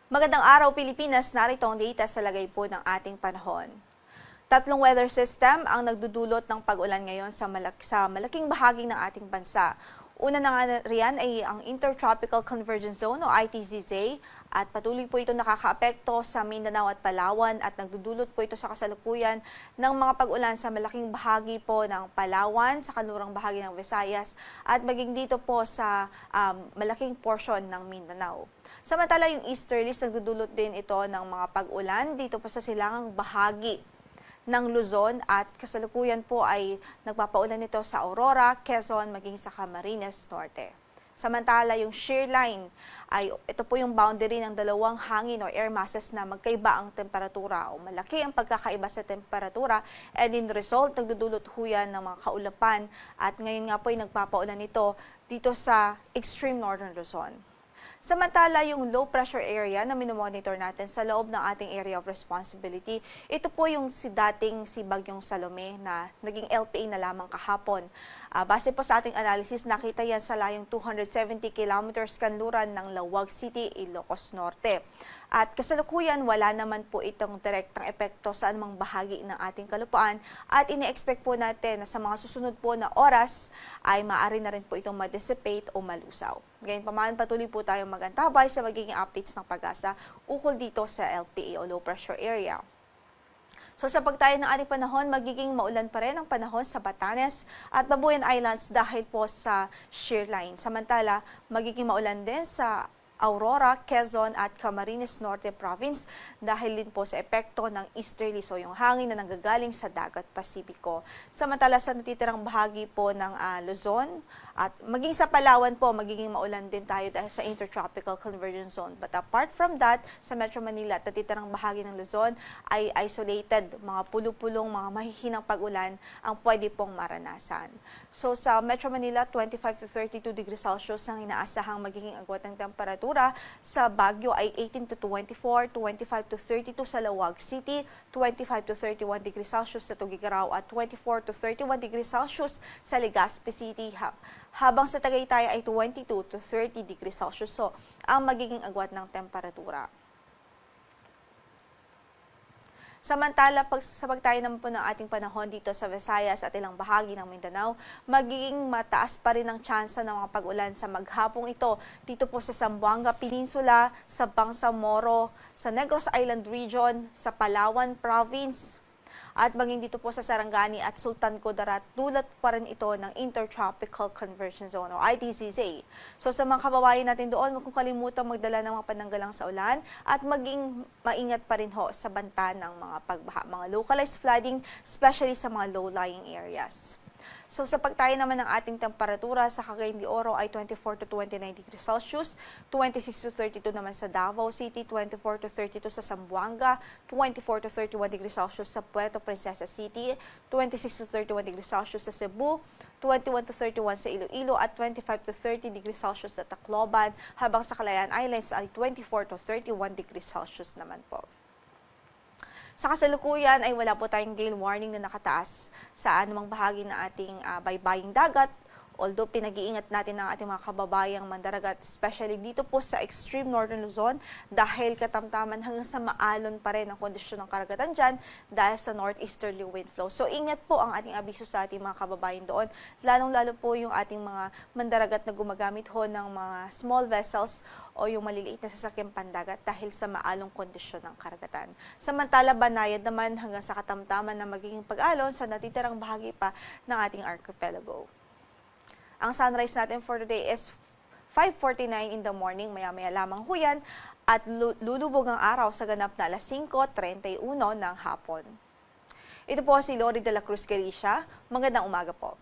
Magandang araw Pilipinas, narito ang data sa lagay po ng ating panahon. Tatlong weather system ang nagdudulot ng pag-ulan ngayon sa malaking bahagi ng ating bansa. Una na nga riyan ay ang Intertropical Convergence Zone o ITZZ at patuloy po ito nakakaapekto sa Mindanao at Palawan at nagdudulot po ito sa kasalukuyan ng mga pag-ulan sa malaking bahagi po ng Palawan, sa kanlurang bahagi ng Visayas at maging dito po sa malaking portion ng Mindanao. Samantala yung easterlies nagdudulot din ito ng mga pag-ulan dito po sa silangang bahagi ng Luzon at kasalukuyan po ay nagpapaulan ito sa Aurora, Quezon, maging sa Camarines Norte. Samantala yung shear line ay ito po yung boundary ng dalawang hangin o air masses na magkaiba ang temperatura o malaki ang pagkakaiba sa temperatura and in result nagdudulot huyan ng mga kaulapan at ngayon nga po ay nagpapaulan ito dito sa extreme northern Luzon. Samantala, yung low pressure area na minomonitor natin sa loob ng ating area of responsibility, ito po yung dating si Bagyong Salome na naging LPA na lamang kahapon. Base po sa ating analysis, nakita yan sa layong 270 kilometers kanluran ng Lawag City, Ilocos Norte. At kasalukuyan, wala naman po itong direktang epekto sa anumang bahagi ng ating kalupaan at ini-expect po natin na sa mga susunod po na oras ay maaari na rin po itong ma-dissipate o malusaw. Gayunpaman, patuloy po tayong mag-antabay sa magiging updates ng Pag-asa ukol dito sa LPA o low pressure area. So sa pagtayo ng ating panahon, magiging maulan pa rin ang panahon sa Batanes at Babuyan Islands dahil po sa shear line. Samantala, magiging maulan din sa Aurora, Quezon at Camarines Norte Province dahil din po sa epekto ng easterly o yung hangin na nanggagaling sa dagat Pasipiko. Samantala sa natitirang bahagi po ng Luzon at maging sa Palawan po, magiging maulan din tayo dahil sa Intertropical Convergence Zone. But apart from that, sa Metro Manila at natitirang bahagi ng Luzon ay isolated, mga pulo-pulong, mga mahihinang pag-ulan ang pwede pong maranasan. So sa Metro Manila, 25 to 32 degrees Celsius ang inaasahang magiging agwat ng temperatura. Sa Baguio ay 18 to 24, 25 to 32 sa Lawag City, 25 to 31 degrees Celsius sa Tuguegarao at 24 to 31 degrees Celsius sa Legazpi City. Habang sa Tagaytay ay 22 to 30 degrees Celsius. So, ang magiging agwat ng temperatura. Samantala, sa pagtayo naman po ng ating panahon dito sa Visayas at ilang bahagi ng Mindanao, magiging mataas pa rin ang tsansa ng mga pag-ulan sa maghapong ito dito po sa Zamboanga Peninsula, sa Bangsamoro, sa Negros Island Region, sa Palawan Province, at maging dito po sa Sarangani at Sultan Kudarat, dulot pa rin ito ng Intertropical Convergence Zone o ITZZ. So sa mga kababayan natin doon, huwag kong kalimutan magdala ng mga pananggalang sa ulan at maging maingat pa rin ho sa banta ng mga pagbaha, mga localized flooding, especially sa mga low-lying areas. So sa pagtayo naman ng ating temperatura sa Cagayan de Oro ay 24 to 29 degrees Celsius, 26 to 32 naman sa Davao City, 24 to 32 sa Zamboanga, 24 to 31 degrees Celsius sa Puerto Princesa City, 26 to 31 degrees Celsius sa Cebu, 21 to 31 sa Iloilo at 25 to 30 degrees Celsius sa Tacloban, habang sa Calayan Islands ay 24 to 31 degrees Celsius naman po. Sa kasalukuyan ay wala po tayong gale warning na nakataas sa anumang bahagi ng ating baybaying dagat. Although pinag-iingat natin ang ating mga kababayang mandaragat, especially dito po sa extreme northern Luzon dahil katamtaman hanggang sa maalon pa rin ang kondisyon ng karagatan dyan dahil sa northeasterly wind flow. So ingat po ang ating abiso sa ating mga kababayan doon, lalong-lalo po yung ating mga mandaragat na gumagamit ho ng mga small vessels o yung maliliit na sasakyang pandagat dahil sa maalong kondisyon ng karagatan. Samantala, banayad naman hanggang sa katamtaman na magiging pag-alon sa natitirang bahagi pa ng ating archipelago. Ang sunrise natin for today is 5:49 in the morning, maya-maya lamang huyan at lulubog ang araw sa ganap na alas 5:31 ng hapon. Ito po si Lori de la Cruz Galicia. Magandang umaga po.